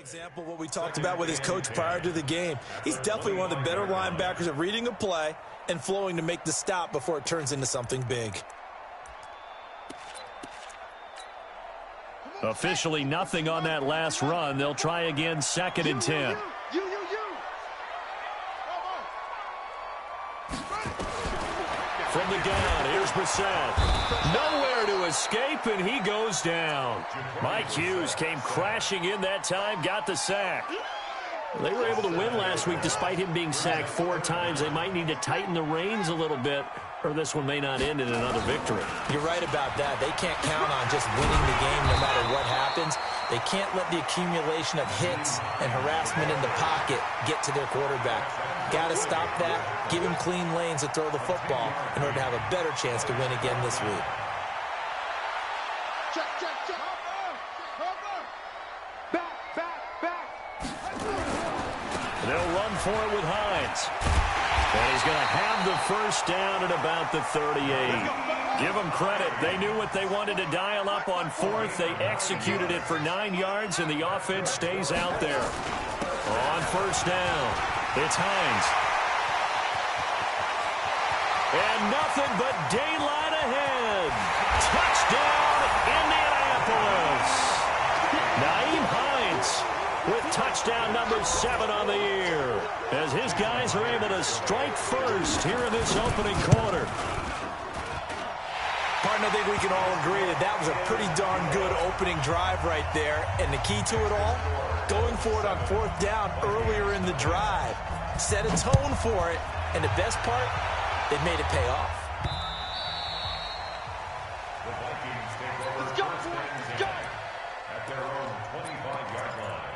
Example of what we talked about with his coach prior to the game. He's definitely one of the better linebackers at reading a play and flowing to make the stop before it turns into something big. Officially nothing on that last run. They'll try again, 2nd and 10. From the gun, here's Brissett. Nowhere to escape, and he goes down. Mike Hughes came crashing in that time, got the sack. They were able to win last week despite him being sacked 4 times. They might need to tighten the reins a little bit, or this one may not end in another victory. You're right about that. They can't count on just winning the game no matter what happens. They can't let the accumulation of hits and harassment in the pocket get to their quarterback. Got to stop that, give him clean lanes to throw the football in order to have a better chance to win again this week. They'll run for it with Hines. And he's going to have the first down at about the 38. Give them credit. They knew what they wanted to dial up on 4th. They executed it for 9 yards, and the offense stays out there. On first down, it's Hines. And nothing but daylight ahead. Touchdown, Indianapolis. Nyheim Hines with touchdown number 7 on the year, as his guys are able to strike first here in this opening quarter. Partner, I think we can all agree that that was a pretty darn good opening drive right there. And the key to it all, going for it on 4th down earlier in the drive. Set a tone for it, and the best part, they made it pay off. Let's go, let's go. At their own 25-yard line.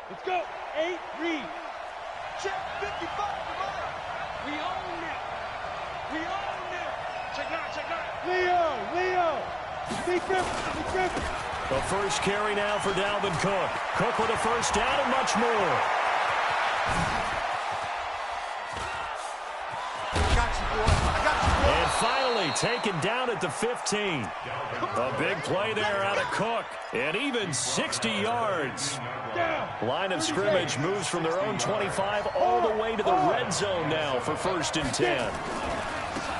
Let's go. 8, read. Check 55 tomorrow. We own it. We own it. Check out. Leo. Be Griffin. The first carry now for Dalvin Cook. Cook with a first down and much more. And finally taken down at the 15. A big play there out of Cook. And even 60 yards. Line of scrimmage moves from their own 25 all the way to the red zone now for 1st and 10.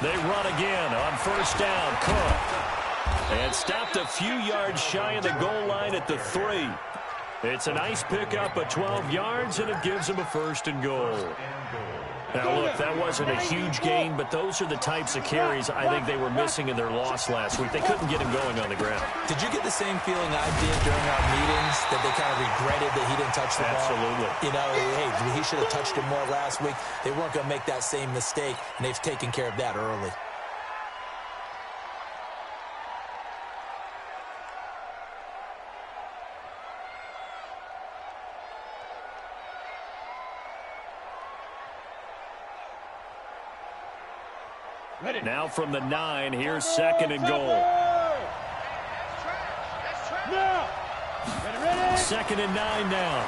They run again on first down. Cook. And stopped a few yards shy of the goal line at the 3. It's a nice pickup of 12 yards, and it gives them a 1st and goal. Now, look, that wasn't a huge gain, but those are the types of carries I think they were missing in their loss last week. They couldn't get him going on the ground. Did you get the same feeling I did during our meetings, that they kind of regretted that he didn't touch the ball? Absolutely. You know, hey, he should have touched it more last week. They weren't going to make that same mistake, and they've taken care of that early. Now from the 9, here's 2nd and goal. 2nd and 9 now.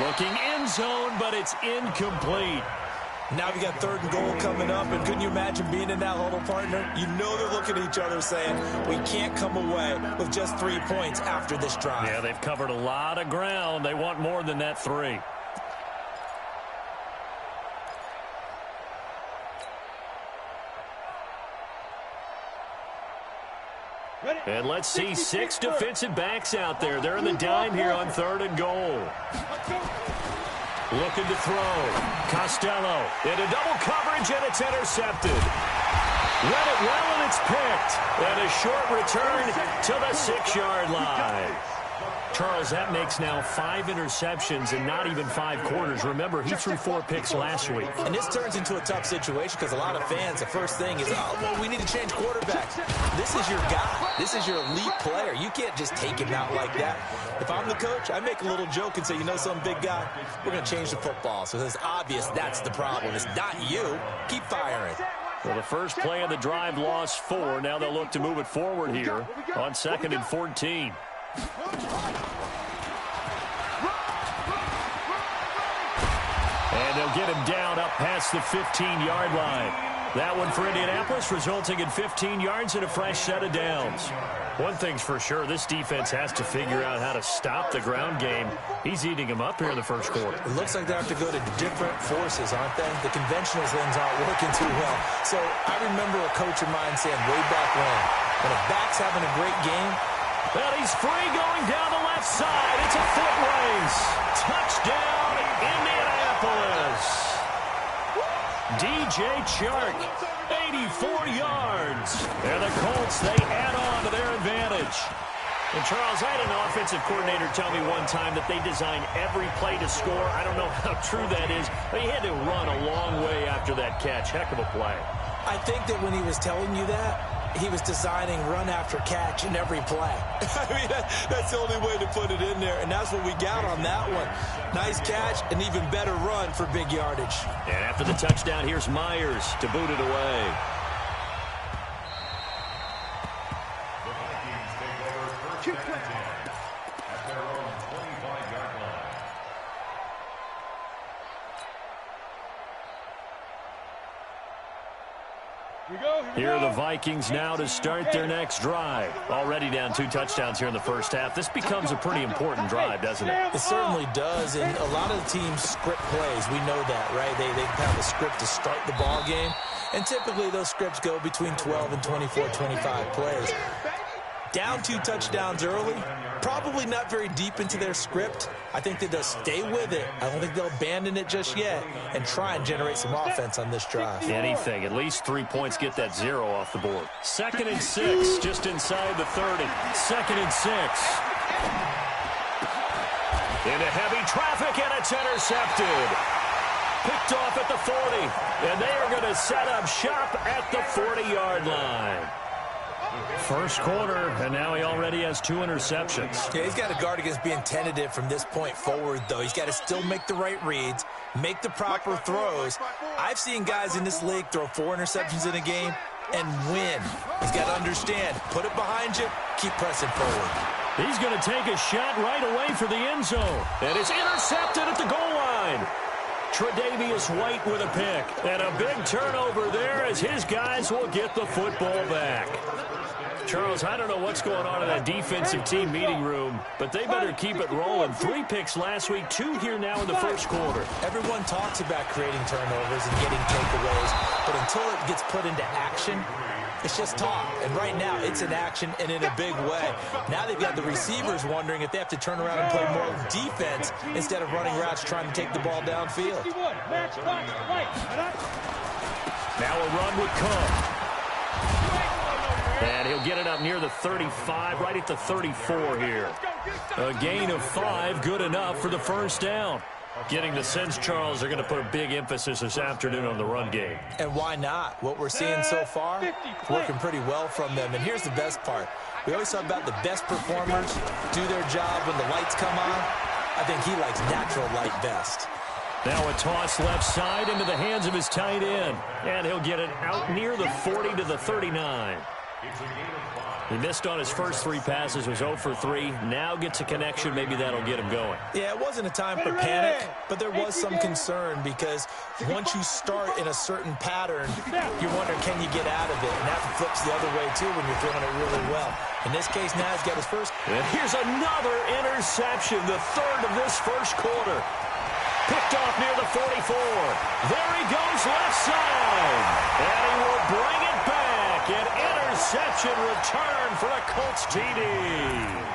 Looking end zone, but it's incomplete. Now we got 3rd and goal coming up, and couldn't you imagine being in that huddle, partner? You know they're looking at each other saying, we can't come away with just 3 points after this drive. Yeah, they've covered a lot of ground. They want more than that 3. And let's see 6 defensive backs out there. They're in the dime here on 3rd and goal. Looking to throw. Costello into double coverage, and it's intercepted. Read it well, and it's picked. And a short return to the 6-yard line. Charles, that makes now 5 interceptions and not even 5 quarters. Remember, he threw 4 picks last week. And this turns into a tough situation because a lot of fans, the first thing is, oh, well, we need to change quarterbacks. This is your guy. This is your elite player. You can't just take him out like that. If I'm the coach, I make a little joke and say, you know something, big guy? We're going to change the football. So it's obvious that's the problem. It's not you. Keep firing. Well, the first play of the drive lost 4. Now they'll look to move it forward here on 2nd and 14. And And they'll get him down up past the 15-yard line. That one for Indianapolis, resulting in 15 yards and a fresh set of downs. One thing's for sure, this defense has to figure out how to stop the ground game. He's eating him up here in the first quarter. It looks like they have to go to different forces, aren't they? The conventional things aren't working too well. So I remember a coach of mine saying way back when a back's having a great game. Well, he's free going down the left side. It's a foot race. Touchdown, Indianapolis. DJ Chark, 84 yards. And the Colts, they add on to their advantage. And, Charles, I had an offensive coordinator tell me one time that they design every play to score. I don't know how true that is, but he had to run a long way after that catch. Heck of a play. I think that when he was telling you that, he was designing run after catch in every play. I mean, that's the only way to put it in there, and that's what we got on that one. Nice catch, an even better run for big yardage. And after the touchdown, here's Myers to boot it away. The Vikings take over first and 10 at their own 25-yard line. Here are the Vikings now to start their next drive. Already down 2 touchdowns here in the first half. This becomes a pretty important drive, doesn't it? It certainly does, and a lot of the teams script plays. We know that, right? They have a script to start the ball game, and typically those scripts go between 12 and 24, 25 plays. Down 2 touchdowns early, probably not very deep into their script. I think that they'll stay with it. I don't think they'll abandon it just yet and try and generate some offense on this drive. Anything. At least 3 points, get that 0 off the board. 2nd and 6, just inside the 30. 2nd and 6. Into heavy traffic, and it's intercepted. Picked off at the 40. And they are going to set up shop at the 40-yard line. First quarter, and now he already has 2 interceptions. Yeah, he's got to guard against being tentative from this point forward, though. He's got to still make the right reads, make the proper throws. I've seen guys in this league throw 4 interceptions in a game and win. He's got to understand, put it behind you, keep pressing forward. He's going to take a shot right away for the end zone, and it's intercepted at the goal line. Tre'Davious White with a pick, and a big turnover there as his guys will get the football back. Charles, I don't know what's going on in that defensive team meeting room, but they better keep it rolling. 3 picks last week, 2 here now in the first quarter. Everyone talks about creating turnovers and getting takeaways, but until it gets put into action, it's just talk. And right now, it's in action and in a big way. Now they've got the receivers wondering if they have to turn around and play more defense instead of running routes trying to take the ball downfield. Now a run with Cook. And he'll get it up near the 35, right at the 34 here. A gain of 5, good enough for the first down. Getting the sense, Charles, they're going to put a big emphasis this afternoon on the run game. And why not? What we're seeing so far, working pretty well from them. And here's the best part. We always talk about the best performers do their job when the lights come on. I think he likes natural light best. Now a toss left side into the hands of his tight end. And he'll get it out near the 40 to the 39. He missed on his first 3 passes, was 0 for 3. Now gets a connection. Maybe that'll get him going. Yeah, it wasn't a time for panic, but there was some concern because once you start in a certain pattern, you're wondering, can you get out of it? And that flips the other way, too, when you're throwing it really well. In this case, now he's got his first. And here's another interception, the 3rd of this first quarter. Picked off near the 44. There he goes left side. And he will bring it back. An interception return for a Colts TD.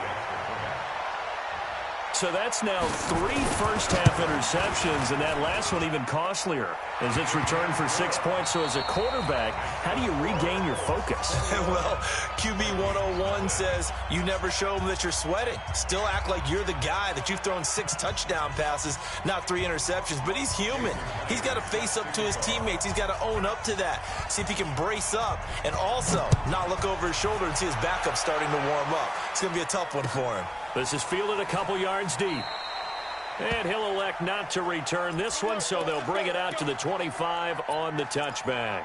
So that's now 3 first-half interceptions, and that last one even costlier as it's returned for 6 points. So as a quarterback, how do you regain your focus? Well, QB 101 says you never show them that you're sweating. Still act like you're the guy, that you've thrown 6 touchdown passes, not 3 interceptions. But he's human. He's got to face up to his teammates. He's got to own up to that. See if he can brace up and also not look over his shoulder and see his backup starting to warm up. It's going to be a tough one for him. This is fielded a couple yards deep. And he'll elect not to return this one, so they'll bring it out to the 25 on the touchback.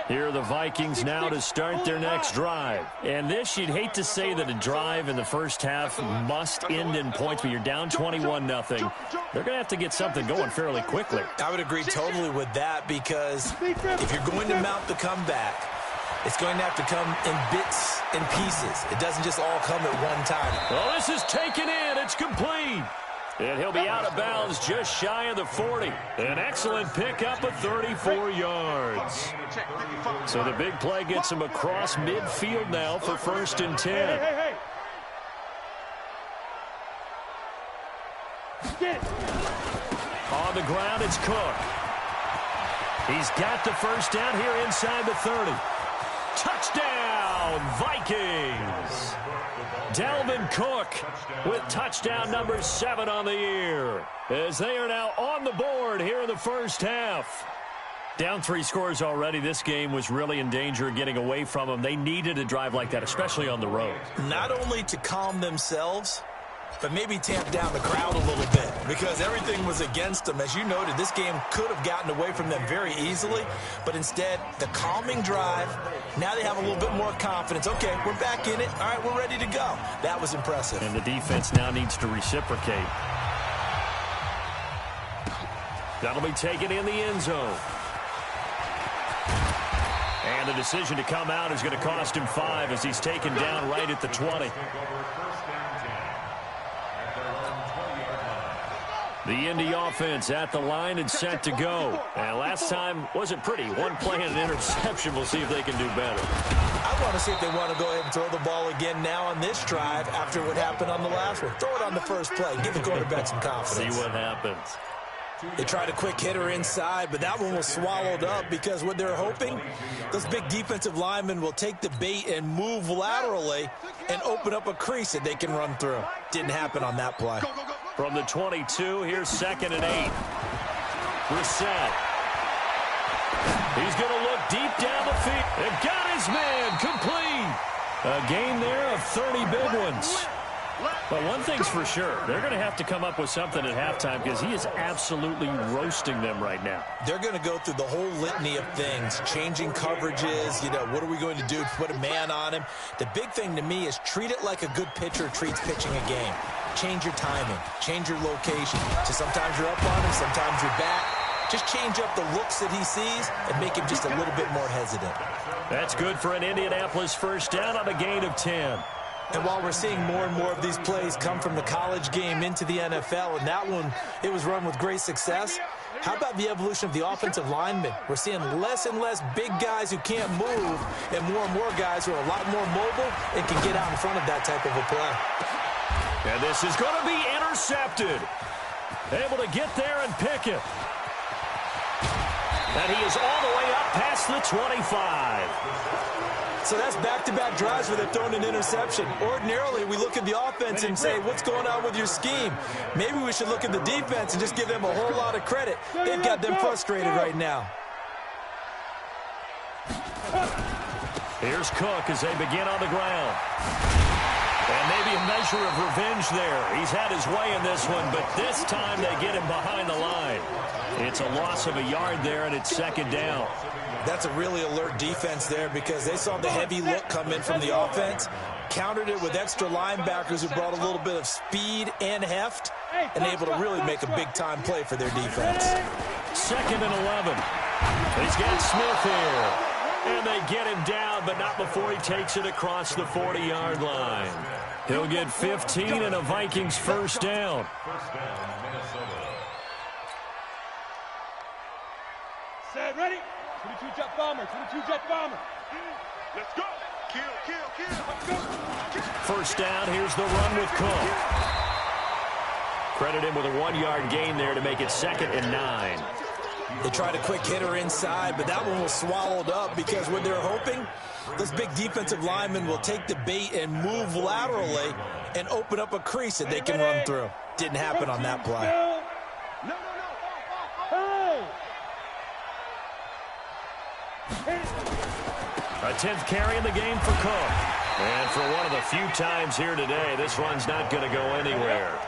Here are the Vikings now to start their next drive. And this, you'd hate to say that a drive in the first half must end in points, but you're down 21-0. They're going to have to get something going fairly quickly. I would agree totally with that, because if you're going to mount the comeback, it's going to have to come in bits and pieces. It doesn't just all come at one time. Well, this is taken in. It's complete. And he'll be out of bounds just shy of the 40. An excellent pickup of 34 yards. So the big play gets him across midfield now for 1st and 10. On the ground, it's Cook. He's got the first down here inside the 30. Touchdown, Vikings! Dalvin Cook with touchdown number 7 on the year, as they are now on the board here in the first half. Down 3 scores already. This game was really in danger of getting away from them. They needed a drive like that, especially on the road. Not only to calm themselves, but maybe tamp down the crowd a little bit, because everything was against them. As you noted, this game could have gotten away from them very easily, but instead, the calming drive, now they have a little bit more confidence. Okay, we're back in it. All right, we're ready to go. That was impressive. And the defense now needs to reciprocate. That'll be taken in the end zone. And the decision to come out is going to cost him 5 as he's taken down right at the 20. The Indy offense at the line and set to go. And last time wasn't pretty. One play and an interception. We'll see if they can do better. I want to see if they want to go ahead and throw the ball again now on this drive after what happened on the last one. Throw it on the first play. Give the quarterback some confidence. See what happens. They tried a quick hitter inside, but that one was swallowed up, because what they're hoping, those big defensive linemen will take the bait and move laterally and open up a crease that they can run through. Didn't happen on that play. From the 22, here's 2nd and 8. Brissett. He's going to look deep down the field. And got his man complete. A gain there of 30 big ones. But one thing's for sure, they're going to have to come up with something at halftime, because he is absolutely roasting them right now. They're going to go through the whole litany of things, changing coverages, what are we going to do to put a man on him? The big thing to me is treat it like a good pitcher treats pitching a game. Change your timing, change your location. So sometimes you're up on him, sometimes you're back. Just change up the looks that he sees and make him just a little bit more hesitant. That's good for an Indianapolis first down on a gain of 10. And while we're seeing more and more of these plays come from the college game into the NFL, and that one, it was run with great success, how about the evolution of the offensive linemen? We're seeing less and less big guys who can't move, and more guys who are a lot more mobile and can get out in front of that type of a play. And this is going to be intercepted. Able to get there and pick it. And he is all the way up past the 25. So that's back-to-back drives where they're throwing an interception. Ordinarily, we look at the offense and say, what's going on with your scheme? Maybe we should look at the defense and just give them a whole lot of credit. They've got them frustrated right now. Here's Cook as they begin on the ground. And maybe a measure of revenge there. He's had his way in this one, but this time they get him behind the line. It's a loss of a yard there, and it's 2nd down. That's a really alert defense there, because they saw the heavy look come in from the offense, countered it with extra linebackers who brought a little bit of speed and heft, and able to really make a big-time play for their defense. 2nd and 11. He's got Smith here. And they get him down, but not before he takes it across the 40-yard line. He'll get 15 and a Vikings first down. Set, ready? 22-jet bomber, 22-jet bomber. Let's go. Kill. Let's go. First down, here's the run with Cook. Credit him with a 1-yard gain there to make it 2nd and 9. They tried a quick hitter inside, but that one was swallowed up, because what they're hoping, those big defensive linemen will take the bait and move laterally and open up a crease that they can run through. Didn't happen on that play. A 10th carry in the game for Cook. And for one of the few times here today, this run's not going to go anywhere.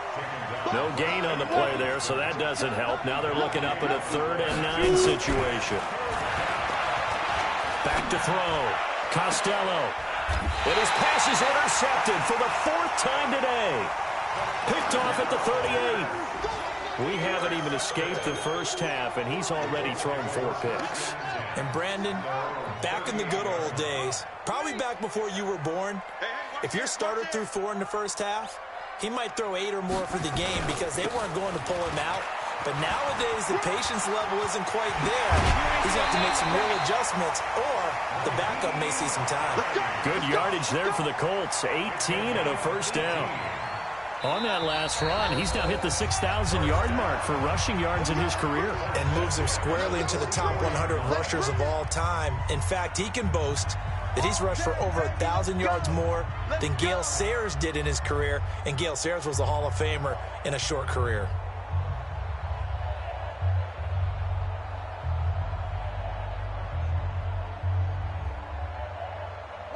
No gain on the play there, so that doesn't help. Now they're looking up at a 3rd and 9 situation. Back to throw. Costello. And his pass is intercepted for the 4th time today. Picked off at the 38. We haven't even escaped the first half, and he's already thrown 4 picks. And Brandon, back in the good old days, probably back before you were born, if your starter threw 4 in the first half, he might throw 8 or more for the game because they weren't going to pull him out. But nowadays, the patience level isn't quite there. He's going to have to make some real adjustments, or the backup may see some time. Good yardage there for the Colts. 18 and a first down. On that last run, he's now hit the 6,000-yard mark for rushing yards in his career. And moves him squarely into the top 100 rushers of all time. In fact, he can boast that he's rushed for over 1,000 yards more than Gale Sayers did in his career. And Gale Sayers was a Hall of Famer in a short career.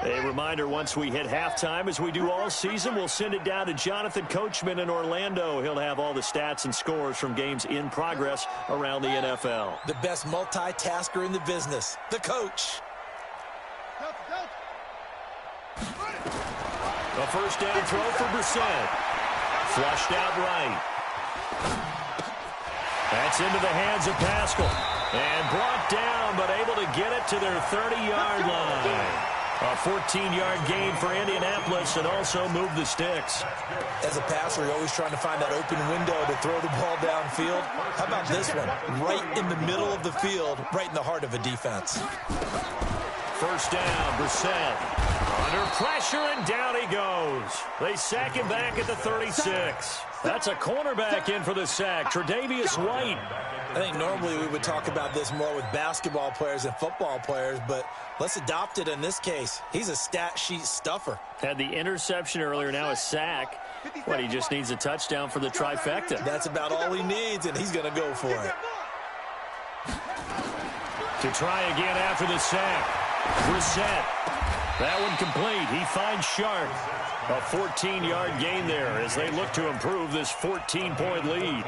A reminder, once we hit halftime, as we do all season, we'll send it down to Jonathan Coachman in Orlando. He'll have all the stats and scores from games in progress around the NFL. The best multitasker in the business, the coach. A first down throw for Brissett. Flushed out right. That's into the hands of Pascal. And brought down, but able to get it to their 30-yard line. A 14-yard gain for Indianapolis and also move the sticks. As a passer, you're always trying to find that open window to throw the ball downfield. How about this one? Right in the middle of the field, right in the heart of a defense. First down, Brissett. Under pressure, and down he goes. They sack him back at the 36. That's a cornerback in for the sack, Tre'Davious White. I think normally we would talk about this more with basketball players and football players, but let's adopt it in this case. He's a stat sheet stuffer. Had the interception earlier, now a sack. What, he just needs a touchdown for the trifecta. That's about all he needs, and he's going to go for it. To try again after the sack. Brissett. That one complete. He finds Sharp. A 14-yard gain there as they look to improve this 14-point lead.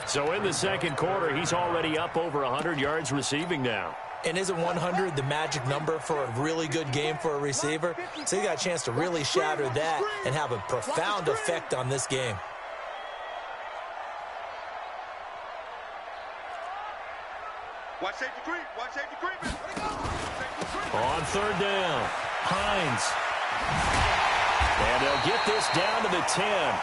So in the second quarter, he's already up over 100 yards receiving now. And isn't 100 the magic number for a really good game for a receiver? So he got a chance to really shatter that and have a profound effect on this game. Watch safety creep. Watch safety creeping. On third down, Hines. And they'll get this down to the 10.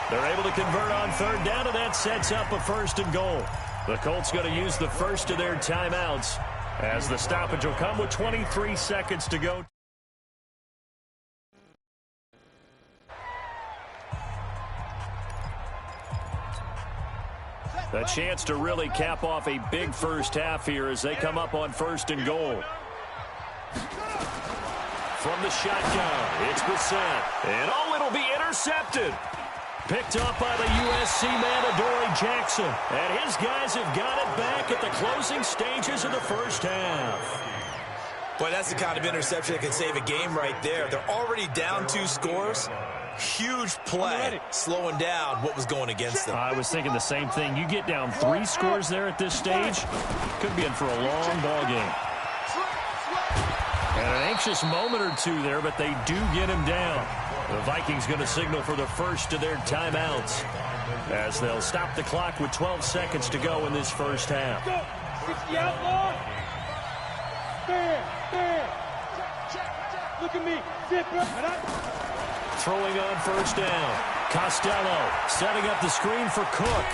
They're able to convert on third down, and that sets up a first and goal. The Colts going to use the first of their timeouts as the stoppage will come with 23 seconds to go. A chance to really cap off a big first half here as they come up on first and goal. From the shotgun, it's Brissett. And it'll be intercepted. Picked up by the USC man, Adoree Jackson. And his guys have got it back at the closing stages of the first half. Boy, that's the kind of interception that can save a game right there. They're already down 2 scores. Huge play, slowing down what was going against them. I was thinking the same thing. You get down 3 scores there at this stage, could be in for a long ball game. And an anxious moment or two there, but they do get him down. The Vikings going to signal for the first of their timeouts as they'll stop the clock with 12 seconds to go in this first half. 60 outlaw. Stand. Look at me. Zip up. Throwing on first down. Costello setting up the screen for Cook.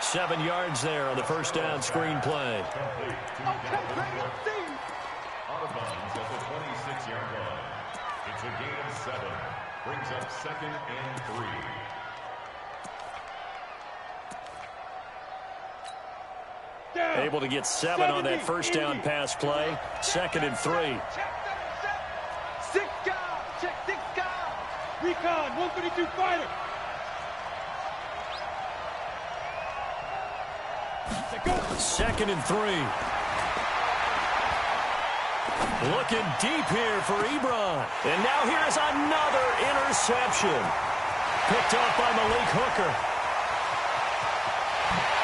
7 yards there on the first down screen play. Out of bounds at the 26-yard line. It's a gain of 7. Brings up 2nd and 3. Able to get 7 on that first down pass play. 2nd and 3. 6 guys. Check 6 guys. Recon, 132 fighter. Go. 2nd and 3. Looking deep here for Ebron. And now here's another interception. Picked up by Malik Hooker.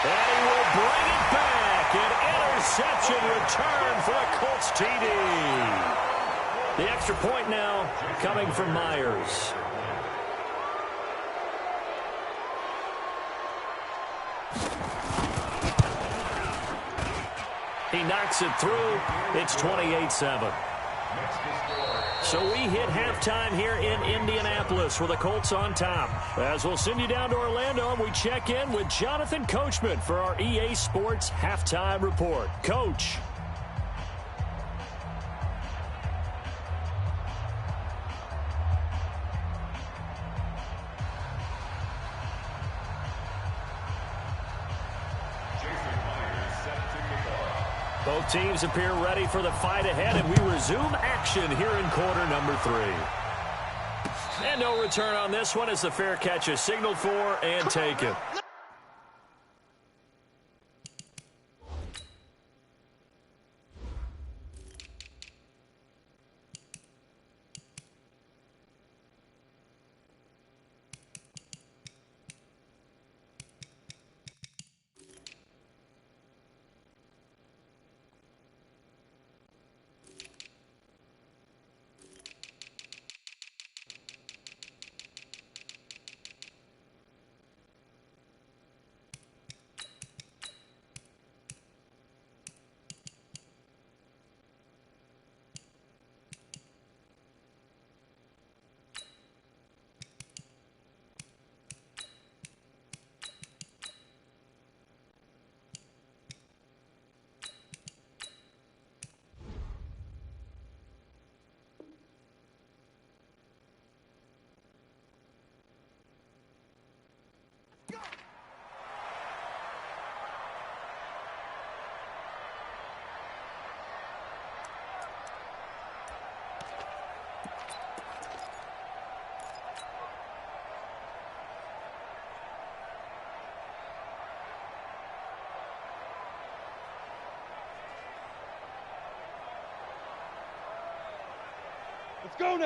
And he will bring it back. An interception return for a Colts It's TD. The extra point now coming from Myers. He knocks it through. It's 28-7. So we hit halftime here in Indianapolis with the Colts on top. As we'll send you down to Orlando, and we check in with Jonathan Coachman for our EA Sports Halftime Report. Coach. Both teams appear ready for the fight ahead, and we resume action here in quarter number 3. And no return on this one as the fair catch is signaled for and taken.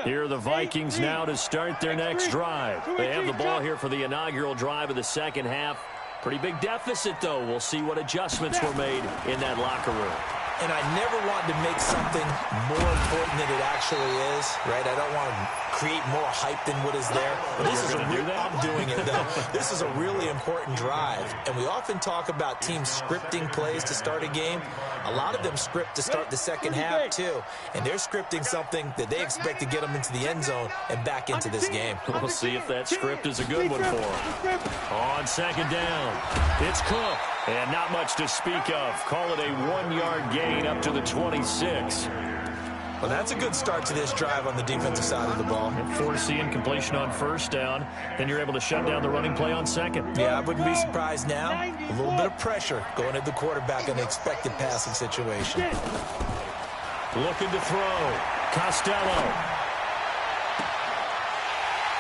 Here are the Vikings now to start their next drive. They have the ball here for the inaugural drive of the second half. Pretty big deficit, though. We'll see what adjustments were made in that locker room. And I never want to make something more important than it actually is, right? I don't want to create more hype than what is there. But this is I'm doing it, though. This is a really important drive. And we often talk about teams scripting plays to start a game. A lot of them script to start the second half, too. And they're scripting something that they expect to get them into the end zone and back into this game. We'll see if that script is a good one for them. On second down, it's Cook. And not much to speak of. Call it a 1-yard gain up to the 26. Well, that's a good start to this drive on the defensive side of the ball. Forcing completion on first down. Then you're able to shut down the running play on second. Yeah, I wouldn't be surprised now. A little bit of pressure going at the quarterback in the expected passing situation. Looking to throw. Costello.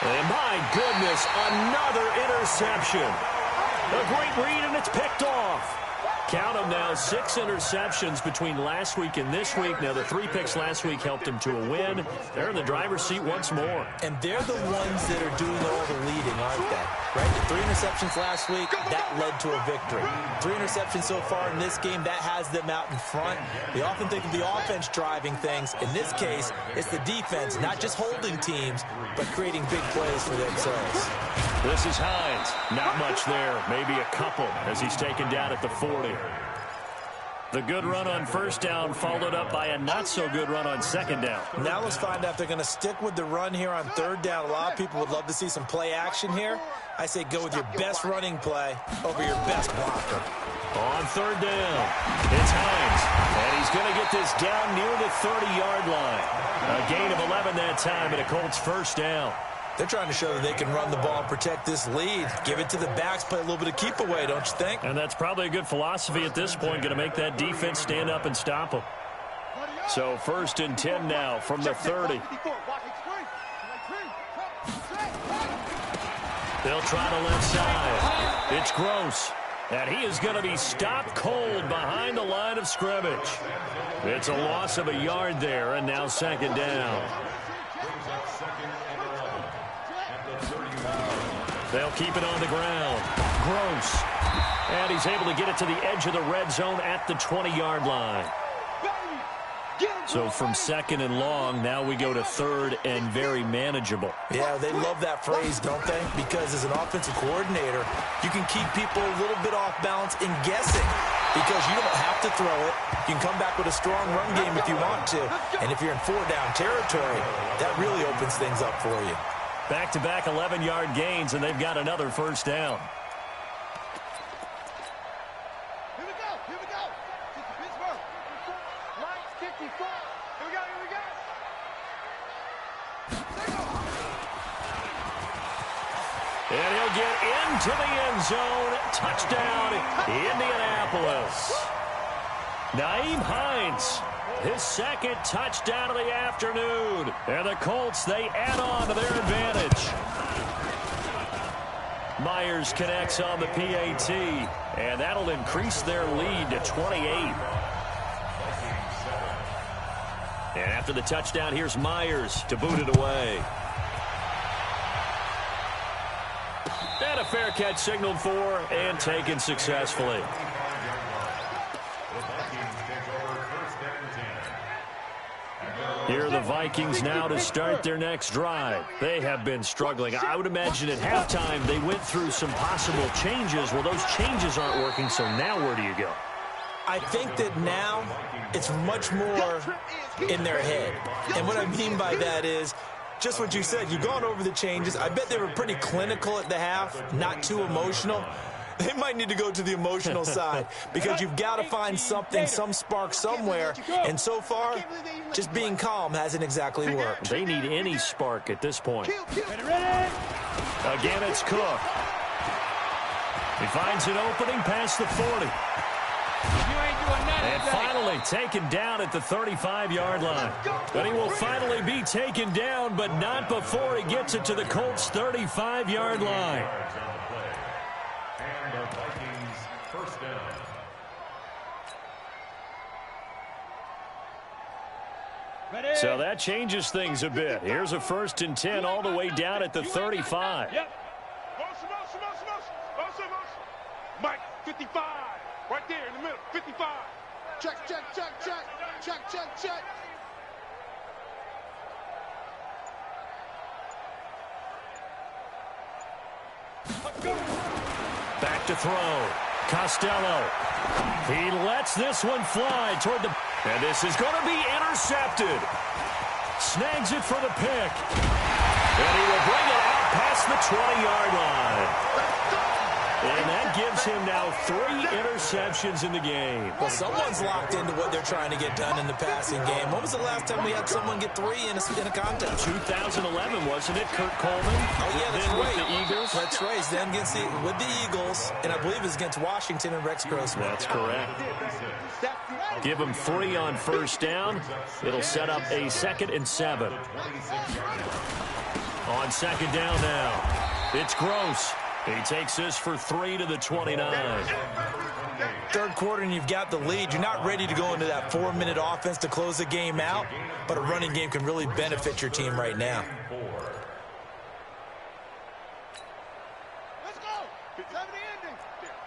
And my goodness, another interception. A great read, and it's picked off. Count them now, 6 interceptions between last week and this week. Now, the 3 picks last week helped him to a win. They're in the driver's seat once more. And they're the ones that are doing all the leading, aren't they? Right? The 3 interceptions last week, that led to a victory. 3 interceptions so far in this game, that has them out in front. We often think of the offense driving things. In this case, it's the defense, not just holding teams, but creating big plays for themselves. This is Hines. Not much there. Maybe a couple as he's taken down at the 40. The good run on first down followed up by a not-so-good run on second down. Now let's find out if they're going to stick with the run here on third down. A lot of people would love to see some play action here. I say go with your best running play over your best blocker. On third down, it's Hines. And he's going to get this down near the 30-yard line. A gain of 11 that time and a Colts first down. They're trying to show that they can run the ball and protect this lead. Give it to the backs, play a little bit of keep away, don't you think? And that's probably a good philosophy at this point, going to make that defense stand up and stop them. So 1st and 10 now from the 30. They'll try the left side. It's Gross. And he is going to be stopped cold behind the line of scrimmage. It's a loss of a yard there, and now second down. They'll keep it on the ground. Gross. And he's able to get it to the edge of the red zone at the 20-yard line. So from 2nd and long, now we go to 3rd and very manageable. Yeah, they love that phrase, don't they? Because as an offensive coordinator, you can keep people a little bit off balance and guessing because you don't have to throw it. You can come back with a strong run game if you want to. And if you're in 4-down territory, that really opens things up for you. Back-to-back 11-yard gains, and they've got another first down. Here we go. Here we go. This is Pittsburgh. Lights 54. Here we go. Here we go. And he'll get into the end zone. Touchdown, Indianapolis. Nyheim Hines, his 2nd touchdown of the afternoon. And the Colts, they add on to their advantage. Myers connects on the PAT, and that'll increase their lead to 28. And after the touchdown, here's Myers to boot it away. And a fair catch signaled for and taken successfully. Here are the Vikings now to start their next drive. They have been struggling. I would imagine at halftime they went through some possible changes. Well, those changes aren't working, so now where do you go? I think that now it's much more in their head. And what I mean by that is just what you said. You've gone over the changes. I bet they were pretty clinical at the half, not too emotional. They might need to go to the emotional side because you've got to find something, some spark somewhere. And so far, just being calm hasn't exactly worked. They need any spark at this point. Again, it's Cook. He finds an opening past the 40. And finally taken down at the 35-yard line. But he will finally be taken down, but not before he gets it to the Colts' 35-yard line. And the Vikings first down. So that changes things a bit. Here's a 1st and 10 all the way down at the 35. Yep. Mike, 55. Right there in the middle, 55. Check. Back to throw. Costello. He lets this one fly toward the... And this is going to be intercepted. Snags it for the pick. And he will bring it out past the 20-yard line. And that gives him now 3 interceptions in the game. Well, someone's locked into what they're trying to get done in the passing game. When was the last time we had someone get 3 in a contest? 2011, wasn't it? Kurt Coleman. Oh, yeah, that's then right. With the Eagles. That's right. Then with the Eagles, and I believe it was against Washington and Rex Grossman. That's correct. Give him 3 on first down. It'll set up a 2nd and 7. On 2nd down now, it's Gross. He takes this for 3 to the 29. 3rd quarter, and you've got the lead. You're not ready to go into that 4-minute offense to close the game out, but a running game can really benefit your team right now. Let's go. 57 ending.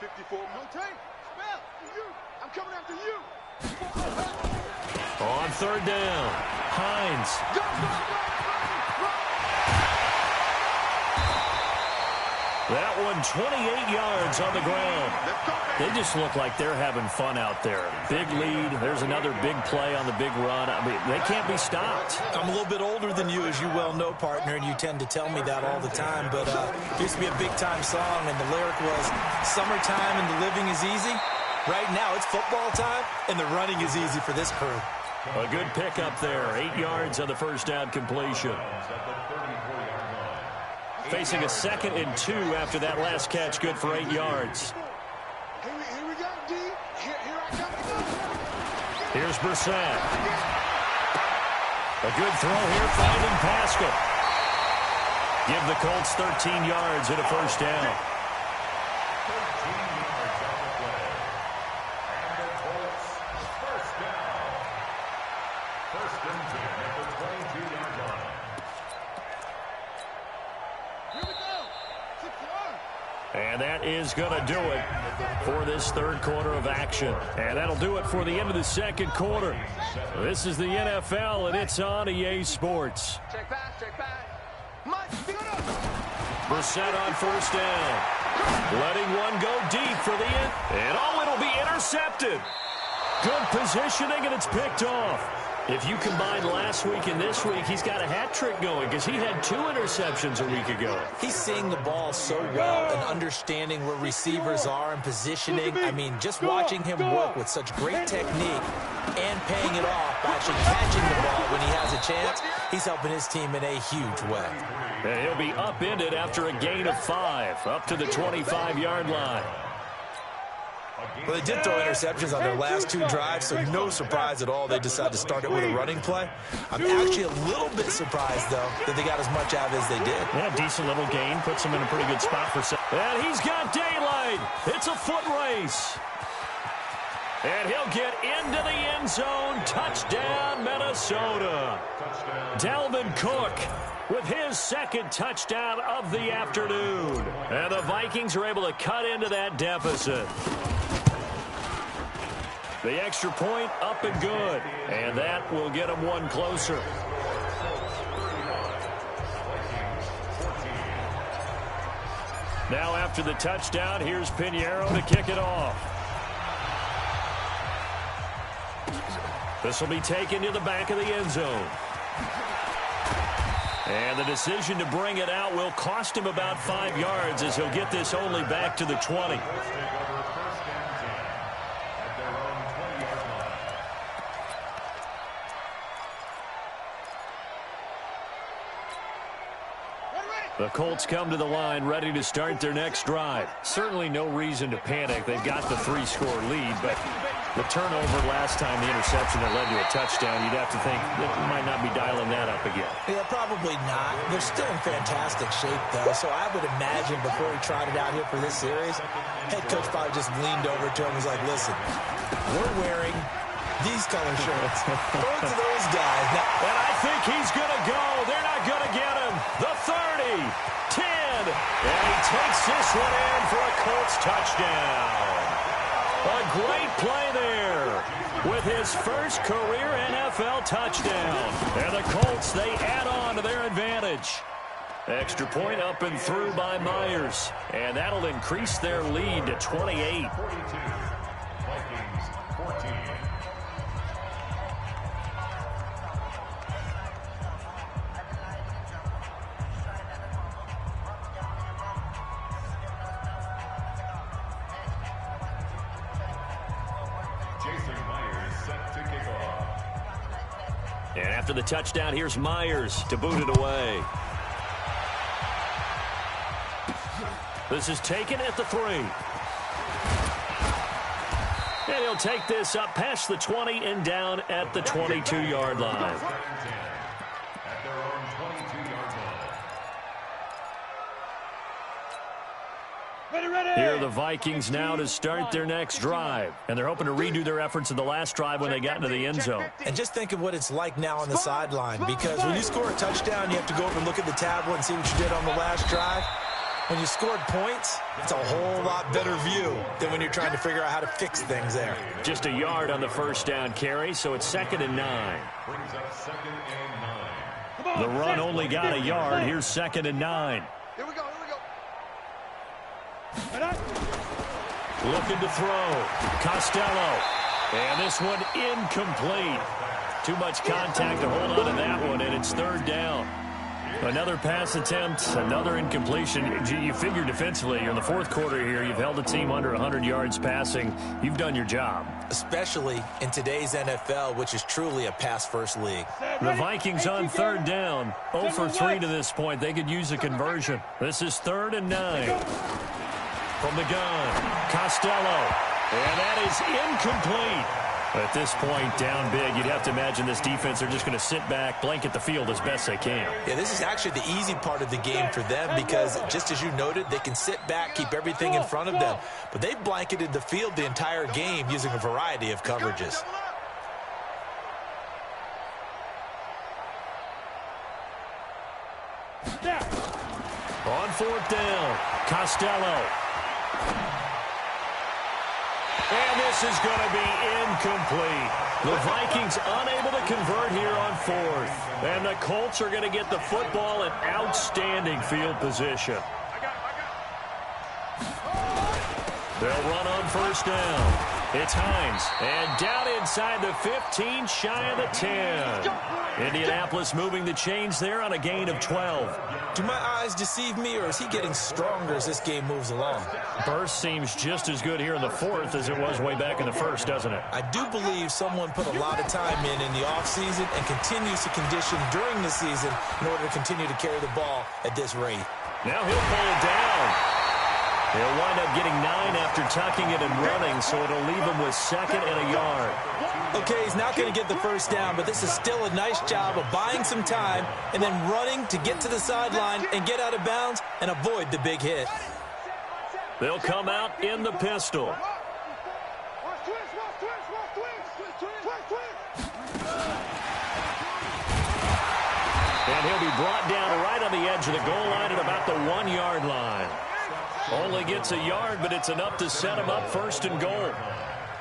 54 Montaigne. Spell for you. I'm coming after you. On 3rd down, Hines. Go. That one 28 yards on the ground. They just look like they're having fun out there. Big lead. There's another big play on the big run. I mean, they can't be stopped. I'm a little bit older than you, as you well know, partner, and you tend to tell me that all the time. But it used to be a big-time song, and the lyric was, "Summertime and the living is easy." Right now, it's football time, and the running is easy for this crew. A good pickup there. 8 yards on the first down completion. Facing a 2nd and 2 after that last catch, good for 8 yards. Here we go, D. Here I come. Here's Brissett. A good throw here, finding Pascal. Give the Colts 13 yards and a first down. 13 yards on the play. And the Colts first down. 1st and 10 at the 22-yard line. Here we go. 6-1. And that is going to do it for this third quarter of action. And that'll do it for the end of the second quarter. This is the NFL, and it's on EA Sports. Check back, check back. Mike, Brissett on first down. Letting one go deep for the end. And it'll be intercepted. Good positioning, and it's picked off. If you combine last week and this week, he's got a hat trick going because he had 2 interceptions a week ago. He's seeing the ball so well and understanding where receivers are and positioning. I mean, just watching him work with such great technique and paying it off by actually catching the ball when he has a chance, he's helping his team in a huge way. And he'll be upended after a gain of 5, up to the 25-yard line. Well, they did throw interceptions on their last 2 drives, so no surprise at all they decided to start it with a running play. I'm actually a little bit surprised, though, that they got as much out of it as they did. Yeah, decent little gain. Puts him in a pretty good spot for some. And he's got daylight. It's a foot race. And he'll get into the end zone. Touchdown, Minnesota. Dalvin Cook with his second touchdown of the afternoon. And the Vikings are able to cut into that deficit. The extra point up and good. And that will get them one closer. Now after the touchdown, here's Pinheiro to kick it off. This will be taken to the back of the end zone. And the decision to bring it out will cost him about 5 yards as he'll get this only back to the 20. The Colts come to the line ready to start their next drive. Certainly no reason to panic. They've got the 3-score lead, but the turnover last time, the interception that led to a touchdown, you'd have to think that we might not be dialing that up again. Yeah, probably not. They're still in fantastic shape, though, so I would imagine before he trotted out here for this series, head coach probably just leaned over to him and was like, listen, we're wearing these color shirts. Throw it to those guys. Now, and I think he's going to go. They're not going to get him. The 30, 10, and he takes this one in for a Colts touchdown. A great play there with his first career NFL touchdown. And the Colts, they add on to their advantage. Extra point up and through by Myers. And that'll increase their lead to 28. And after the touchdown, here's Myers to boot it away. This is taken at the 3. And he'll take this up past the 20 and down at the 22-yard line. Here are the Vikings now to start their next drive. And they're hoping to redo their efforts in the last drive when they got into the end zone. And just think of what it's like now on the sideline, because when you score a touchdown, you have to go over and look at the tablet and see what you did on the last drive. When you scored points, it's a whole lot better view than when you're trying to figure out how to fix things there. Just a yard on the first down carry, so it's 2nd and 9. The run only got a yard. Here's 2nd and 9. Here we go, here we go. Looking to throw. Costello. And this one incomplete. Too much contact to hold on to that one, and it's 3rd down. Another pass attempt, another incompletion. You figure defensively, you're in the 4th quarter here. You've held a team under 100 yards passing. You've done your job. Especially in today's NFL, which is truly a pass-first league. The Vikings on 3rd down. 0 for 3 to this point. They could use a conversion. This is 3rd and 9. From the gun, Costello. And that is incomplete. At this point, down big, you'd have to imagine this defense are just going to sit back, blanket the field as best they can. Yeah, this is actually the easy part of the game for them because, just as you noted, they can sit back, keep everything in front of them. But they've blanketed the field the entire game using a variety of coverages. On fourth down, Costello. And this is going to be incomplete. The Vikings unable to convert here on fourth. And the Colts are going to get the football in outstanding field position. They'll run on first down. It's Hines. And down inside the 15, shy of the 10. Indianapolis moving the chains there on a gain of 12. Do my eyes deceive me, or is he getting stronger as this game moves along? Burst seems just as good here in the fourth as it was way back in the first, doesn't it? I do believe someone put a lot of time in the offseason and continues to condition during the season in order to continue to carry the ball at this rate. Now he'll pull it down. He'll wind up getting 9 after tucking it and running, so it'll leave him with second and a yard. Okay, he's not going to get the first down, but this is still a nice job of buying some time and then running to get to the sideline and get out of bounds and avoid the big hit. They'll come out in the pistol. And he'll be brought down right on the edge of the goal line at about the 1-yard line. Only gets a yard, but it's enough to set him up first and goal.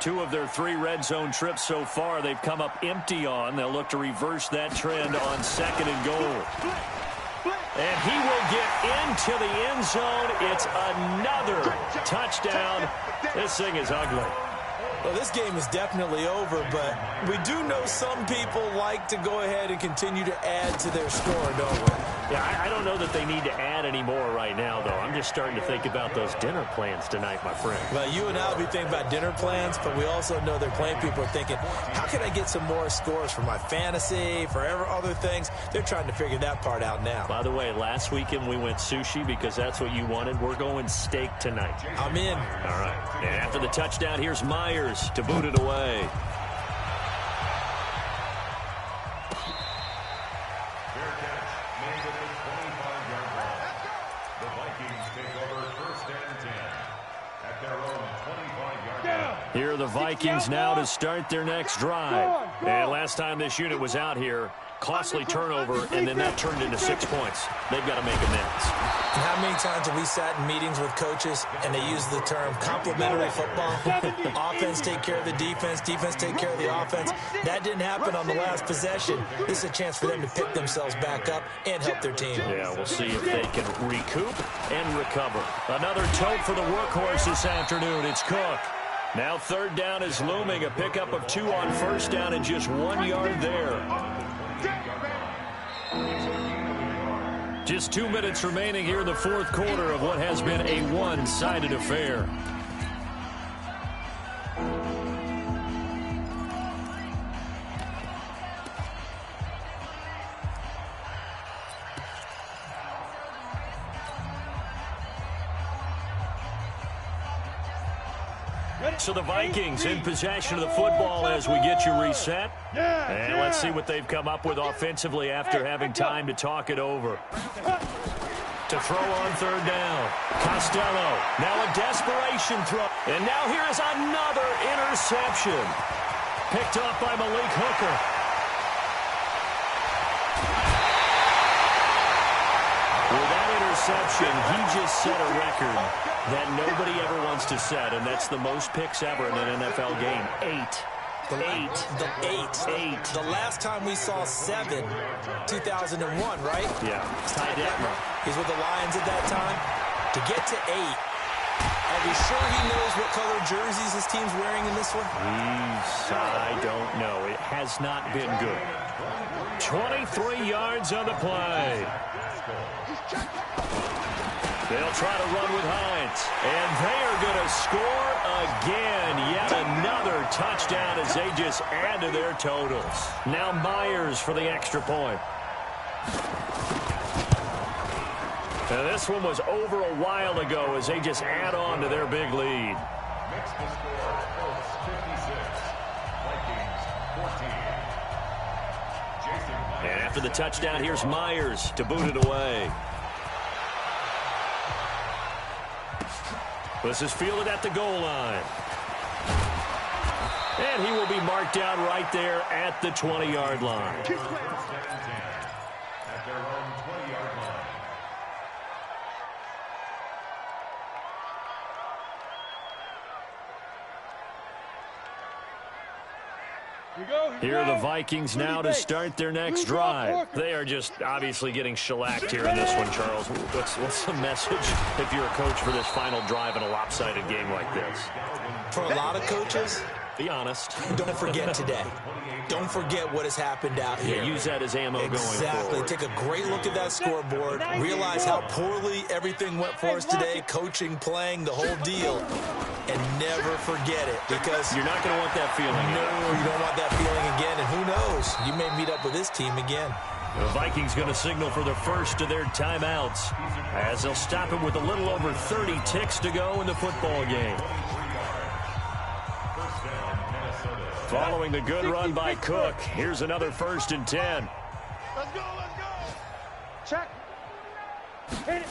2 of their 3 red zone trips so far they've come up empty on. They'll look to reverse that trend on second and goal. And he will get into the end zone. It's another touchdown. This thing is ugly. Well, this game is definitely over, but we do know some people like to go ahead and continue to add to their score, don't we? Yeah, I don't know that they need to add any more right now, though. I'm just starting to think about those dinner plans tonight, my friend. Well, you and I will be thinking about dinner plans, but we also know their playing people are thinking, how can I get some more scores for my fantasy, for other things? They're trying to figure that part out now. By the way, last weekend we went sushi because that's what you wanted. We're going steak tonight. I'm in. All right. And after the touchdown, here's Myers to boot it away. Here are the Vikings now to start their next drive. And last time this unit was out here, costly turnover, and then that turned into 6 points. They've got to make amends. And how many times have we sat in meetings with coaches and they use the term complementary football? Offense take care of the defense, defense take care of the offense. That didn't happen on the last possession. This is a chance for them to pick themselves back up and help their team. Yeah, we'll see if they can recoup and recover. Another tote for the workhorse this afternoon. It's Cook. Now third down is looming. A pickup of 2 on first down and just 1 yard there. Just 2 minutes remaining here in the fourth quarter of what has been a one-sided affair. So the Vikings in possession of the football as we get you reset. And let's see what they've come up with offensively after having time to talk it over. To throw on third down. Costello. Now a desperation throw. And now here is another interception. Picked off by Malik Hooker. With that interception, he just set a record that nobody ever wants to set, and that's the most picks ever in an NFL game. 8. The last time we saw 7, 2001, right? Yeah, Ty Detmer. He's with the Lions at that time. To get to 8, are we sure he knows what color jerseys his team's wearing in this one? I don't know. It has not been good. 23 yards on the play. They'll try to run with Hines. And they are going to score again. Yet another touchdown as they just add to their totals. Now Myers for the extra point. Now this one was over a while ago as they just add on to their big lead. Makes the score Colts 56, Vikings 14. And after the touchdown, here's Myers to boot it away. This is fielded at the goal line. And he will be marked down right there at the 20-yard line. At their own 20-yard line. Here are the Vikings now to start their next drive. They are just obviously getting shellacked here in this one, Charles. What's the message if you're a coach for this final drive in a lopsided game like this? For a lot of coaches, be honest. Don't forget today. Don't forget what has happened out here. Yeah, use that as ammo going forward. Exactly. Take a great look at that scoreboard. Realize how poorly everything went for us today. Coaching, playing, the whole deal. And never forget it, because you're not going to want that feeling. No, you don't want that feeling again. And who knows? You may meet up with this team again. The Vikings going to signal for the first of their timeouts, as they'll stop him with a little over 30 ticks to go in the football game. Following the good run by Cook, here's another 1st and 10. Let's go, let's go. Check. Hit it.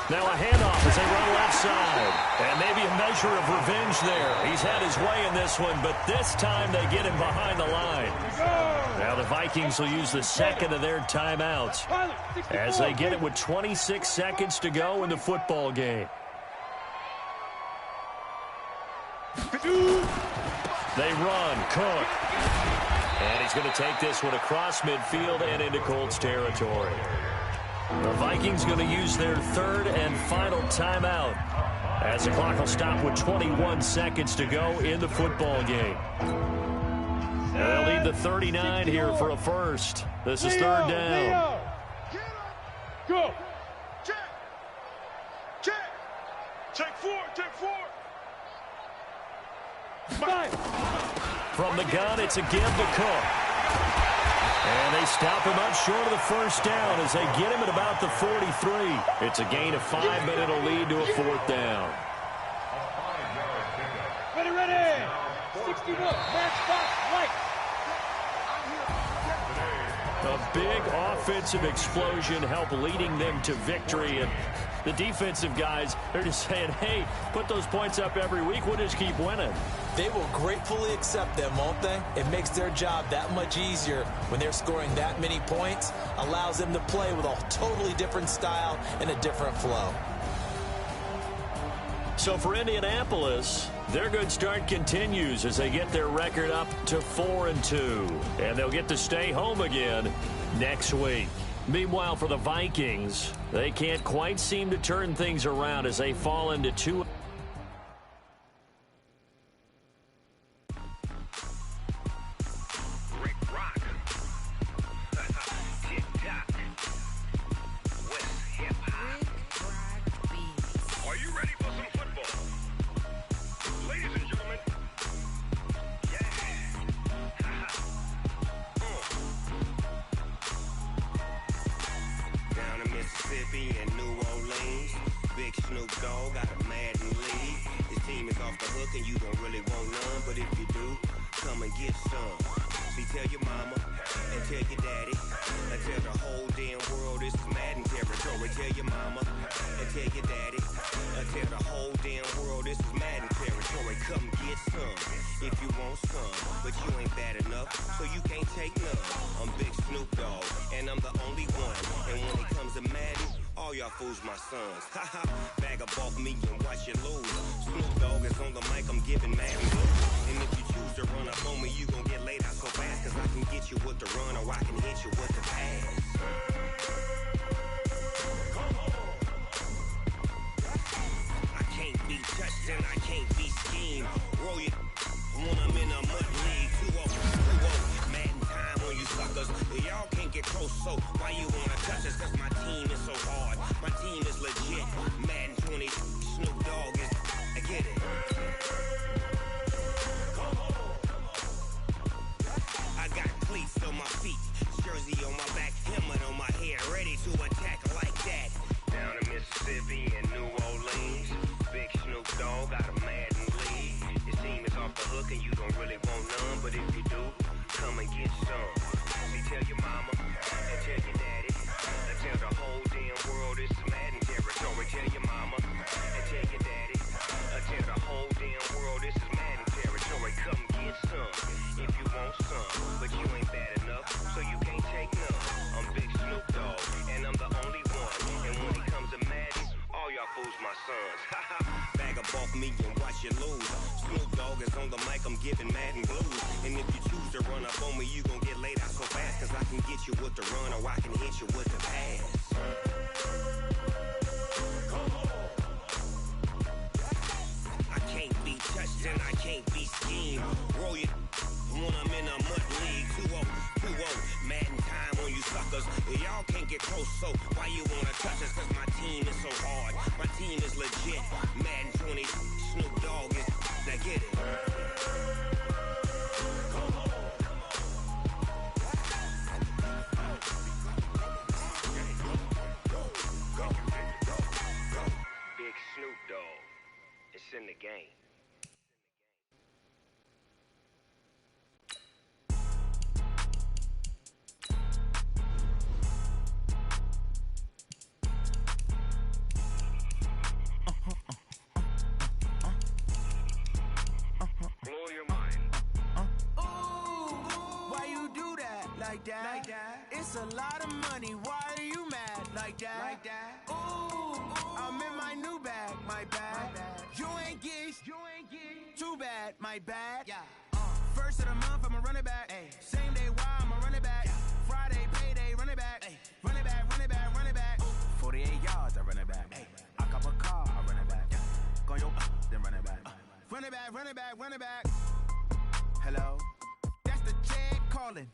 Now a handoff as they run left side. And maybe a measure of revenge there. He's had his way in this one, but this time they get him behind the line. Now the Vikings will use the second of their timeouts as they get it with 26 seconds to go in the football game. They run, Cook. And he's going to take this one across midfield and into Colts territory. The Vikings going to use their 3rd and final timeout as the clock will stop with 21 seconds to go in the football game. They'll need the 39 here for a first. This is 3rd down. Go. Check. Check. Check 4. Check 4. From the gun, it's a give to Cook. And they stop him up short of the 1st down as they get him at about the 43. It's a gain of 5, but it'll lead to a 4th down. Ready. 60 matchbox light. A big offensive explosion helped leading them to victory. And the defensive guys, they're just saying, hey, put those points up every week. We'll just keep winning. They will gratefully accept them, won't they? It makes their job that much easier when they're scoring that many points. Allows them to play with a totally different style and a different flow. So for Indianapolis, their good start continues as they get their record up to 4-2. And they'll get to stay home again next week. Meanwhile, for the Vikings, they can't quite seem to turn things around as they fall into 2. And New Orleans, big Snoop Dogg got a Madden league. His team is off the hook and you don't really want none, but if you do, come and get some. See, tell your mama and tell your daddy, and tell the whole damn world this is Madden territory. Tell your mama and tell your daddy, and tell the whole damn world this is Madden territory. Come get some if you want some, but you ain't bad enough, so you can't take none. I'm Big Snoop Dogg, and I'm the only one. And when it comes to Madden, all y'all fools my sons. Haha, bag up off me and watch you lose. Snoop Dogg is on the mic, I'm giving Madden blues. And if you choose to run up on me, you gon' get laid out so fast, cause I can get you with the run or I can hit you with the pass. I can't be touched and I can't be schemed. Roll you when I'm in a mud league. 2-0, Madden time on you suckers. Y'all can't get close, so why you wanna touch us? Cause my team is so hard. My team is legit. Madden 20, Snoop Dogg is. I get it. I got cleats on my feet, jersey on my back, helmet on my head, ready to attack like that. Down in Mississippi and New Orleans, big Snoop Dogg got a Madden league. His team is off the hook and you don't really want none, but if you do, come and get some. See, tell your mama and tell your daddy, and tell the whole damn world this is Madden territory. Tell your mama and tell your daddy, and tell the whole damn world this is Madden territory. Come get some if you want some, but you ain't bad enough, so you can't take none. I'm Big Snoop Dogg, and I'm the only one. And when it comes to Madden, all y'all fools my sons. Haha, bag up off me and watch you lose. Snoop Dogg is on the mic, I'm giving Madden blues. And if you choose to run up on me, you gon' get laid out so fast. Cause I can get you with the run or I can hit you with the pass. I can't be touched and I can't be schemed. Roll you when I'm in a mud league. 2-0, 2-0, Madden time on you suckers. Y'all can't get close, so why you wanna touch us? Cause my team is so hard, my team is legit. Madden 20, Snoop Dogg is, now get it. Big Snoop Dogg, it's in the game. It's a lot of money, why are you mad like that? Ooh, I'm in my new bag, my bad. You ain't geese, too bad, my bad. First of the month, I'ma run it back. Same day, why I'ma run it back. Friday, payday, run it back. Run it back, run it back, run it back. 48 yards, I run it back. I cop a car, I run it back. Go yo, then run it back. Run it back, run it back, run it back. Hello? That's the check calling.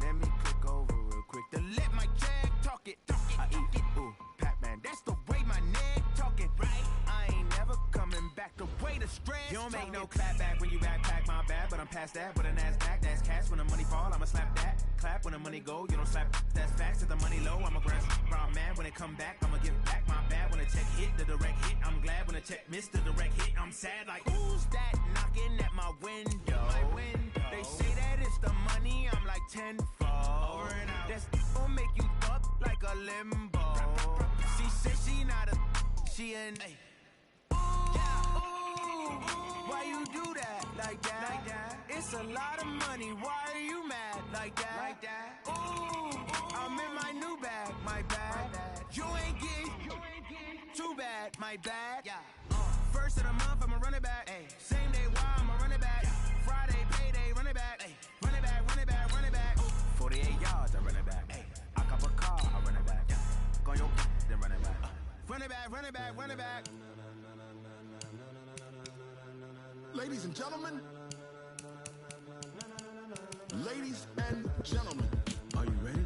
Let me click over real quick to let my check talk it. I eat it, ooh, Pac-Man. That's the way my neck talking, right? I ain't never coming back the way the stress. You don't make no clap back when you backpack, my bad. But I'm past that with a NASDAQ. That's cash when the money fall, I'ma slap that. Clap when the money go, you don't slap. That's facts. If the money low, I'ma grab brown man. When it come back, I'ma give back my bad. When the check hit, the direct hit. I'm glad when the check missed the direct hit. I'm sad like, who's that knocking at my window? They say that it's the money, I'm like tenfold. Over and out. That's gon' make you up like a limbo. She said she not a, she an ooh, why you do that like that? It's a lot of money, why are you mad like that? Ooh, I'm in my new bag, my bad. You ain't geek, too bad, my bad. First of the month, I'ma run it back. Same day, why I'ma run it back. Friday, payday, run it back. Run it back, run it back, run it back. 48 yards, I run it back. I cop a car, I run it back. Go yo, then run it back. Run it back, run it back, run it back. Ladies and gentlemen, ladies and gentlemen, are you ready?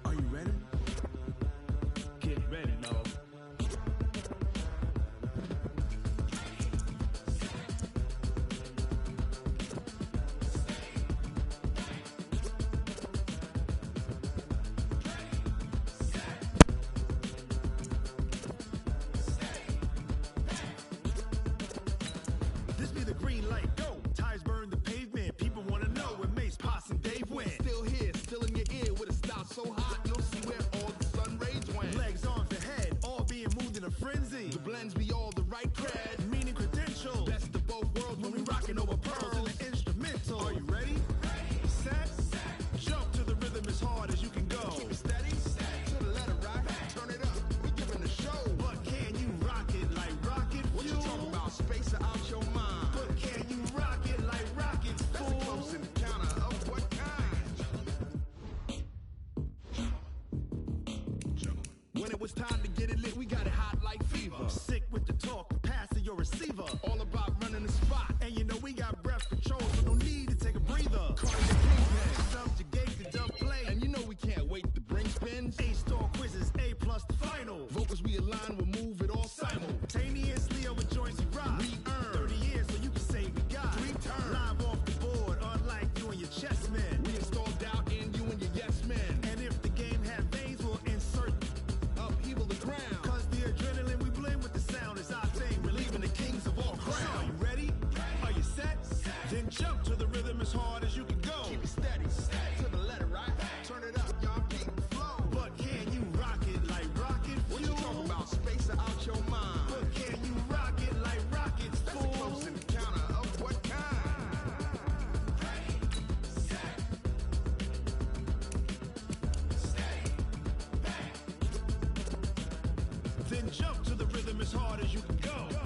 Are you ready? Get ready, no. So hot, you'll see where all the sun rays went. Legs on the head, all being moved in a frenzy. The blends be all the right cred, meaning credentials. Best of both worlds when we rockin' over pearls in the instrumental. Are you ready? Set, jump to the rhythm as hard as you can go. Keep it steady, to the letter right. Turn it up, we giving the show. But can you rock it like rocket fuel? What you talking about? Space out your mind. But can you rock it like rockets, That's fool? a close encounter of what kind? When it was time to get it lit, we got it hot like fever. Sick with the talk, pass to your receiver. All about running the spot. And you know we got breath control, so no need to take a breather. Subjugate the dub play. And you know we can't wait to bring spins. A-star quizzes, A+ the final. Vocals we align, we'll move it all Simultaneously over joints we rock. We earn 30 years so you can say we got 3 turns. live off the board, unlike you and your chess men. We install doubt in you and your yes men. And if the game had veins, we'll insert Upheaval the ground. cause the adrenaline we blend with the sound is our thing, relieving the kings of all Crown. crown. Are you ready? Are you set? Then jump to the rhythm as hard as you can go. Keep it steady, to the letter right. Turn it up, y'all keep the flow. But can you rock it like rocket What fuel? you talking about? Space out your mind. But can you rock it like rockets, That's a fool? close encounter of what kind? Then jump to the rhythm as hard as you can go.